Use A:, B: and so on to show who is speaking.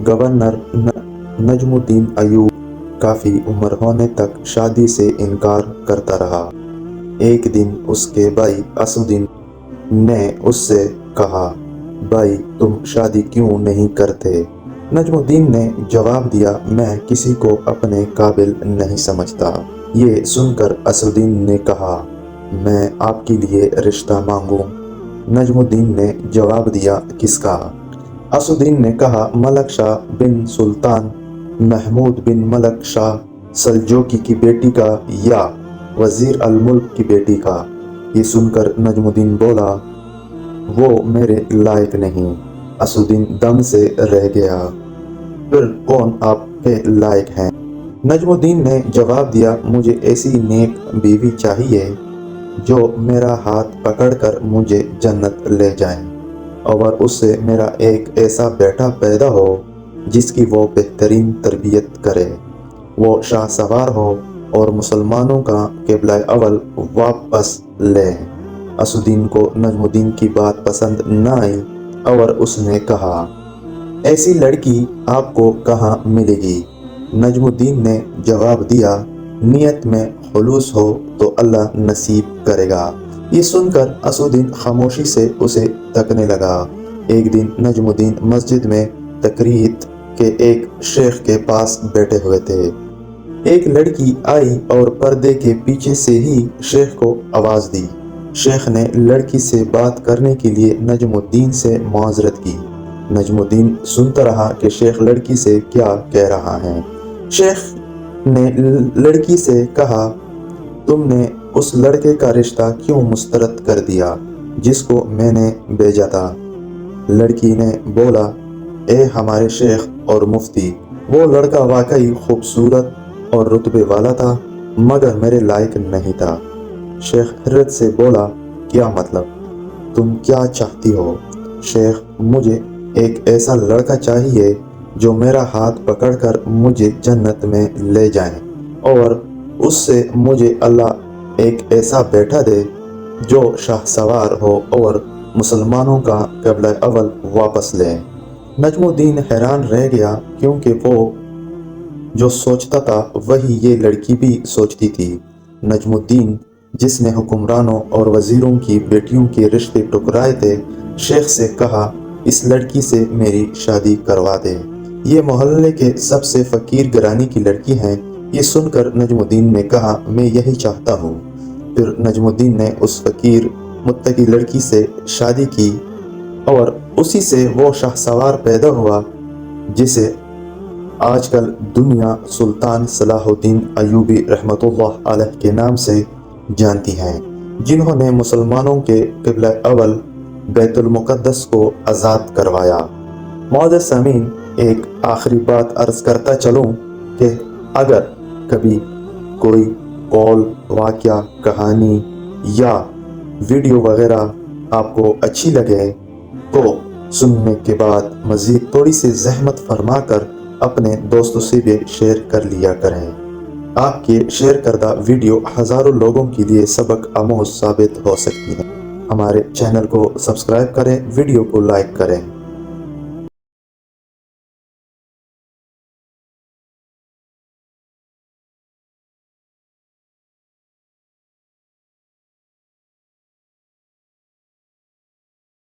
A: Governor Najmuddin Ayub काफ़ी उम्र होने तक शादी से इनकार करता रहा। एक दिन उसके भाई असुद्दीन ने उससे कहा, भाई तुम शादी क्यों नहीं करते? नजमुद्दीन ने जवाब दिया, मैं किसी को अपने काबिल नहीं समझता। ये सुनकर असुद्दीन ने कहा, मैं आपके लिए रिश्ता मांगूं? नजमुद्दीन ने जवाब दिया, किसका? असुद्दीन ने कहा, मलक शाह बिन सुल्तान महमूद बिन मलक शाह सल्जूकी की बेटी का या वजीर अल मुल्क की बेटी का। ये सुनकर नजमुद्दीन बोला, वो मेरे लायक नहीं। असुद्दीन दम से रह गया। फिर कौन आपके लायक हैं? नजमुद्दीन ने जवाब दिया, मुझे ऐसी नेक बीवी चाहिए जो मेरा हाथ पकड़कर मुझे जन्नत ले जाए और उससे मेरा एक ऐसा बेटा पैदा हो जिसकी वो बेहतरीन तरबियत करे, वो शाह सवार हो और मुसलमानों का क़िबला अव्वल वापस ले। असुद्दीन को नजमुद्दीन की बात पसंद न आई और उसने कहा, ऐसी लड़की आपको कहाँ मिलेगी? नजमुद्दीन ने जवाब दिया, नियत में खुलूस हो तो अल्लाह नसीब करेगा। ये सुनकर असुद्दीन खामोशी से उसे तकने लगा। एक दिन नजमुद्दीन मस्जिद में तकरीत के एक शेख के पास बैठे हुए थे। एक लड़की आई और पर्दे के पीछे से ही शेख को आवाज़ दी। शेख ने लड़की से बात करने के लिए नजमुद्दीन से माजरत की। नजमुद्दीन सुनता रहा कि शेख लड़की से क्या कह रहा है। शेख ने लड़की से कहा, तुमने उस लड़के का रिश्ता क्यों मुस्तरद कर दिया जिसको मैंने भेजा था? लड़की ने बोला, ए हमारे शेख और मुफ्ती, वो लड़का वाकई खूबसूरत और रुतबे वाला था मगर मेरे लायक नहीं था। शेख हैरत से बोला, क्या मतलब? तुम क्या चाहती हो? शेख, मुझे एक ऐसा लड़का चाहिए जो मेरा हाथ पकड़कर मुझे जन्नत में ले जाए और उससे मुझे अल्लाह एक ऐसा बेटा दे जो शाह सवार हो और मुसलमानों का क़िबला अव्वल वापस ले। नजमुद्दीन हैरान रह गया क्योंकि वो जो सोचता था वही ये लड़की भी सोचती थी। नजमुद्दीन, जिसने हुक्मरानों और वजीरों की बेटियों के रिश्ते टुकराए थे, शेख से कहा, इस लड़की से मेरी शादी करवा दे। ये मोहल्ले के सबसे फ़कीर घराने की लड़की है। ये सुनकर नजमुद्दीन ने कहा, मैं यही चाहता हूँ। फिर नजमुद्दीन ने उस फ़कीर मुत्तकी लड़की से शादी की और उसी से वो शाह सवार पैदा हुआ जिसे आजकल दुनिया सुल्तान सलाहुद्दीन अयूबी रहमतुल्लाह अलैह के नाम से जानती हैं, जिन्होंने मुसलमानों के क़िबला अव्वल बैतुल मुक़द्दस को आज़ाद करवाया। मौजूद सामीन, एक आखिरी बात अर्ज़ करता चलूँ कि अगर कभी कोई कौल, वाक़या, कहानी या वीडियो वगैरह आपको अच्छी लगे तो सुनने के बाद मज़ीद थोड़ी सी ज़हमत फरमा कर अपने दोस्तों से भी शेयर कर लिया करें। आपके शेयर करदा वीडियो हज़ारों लोगों के लिए सबक आमोज़ साबित हो सकती है। हमारे चैनल को सब्सक्राइब करें, वीडियो को लाइक करें।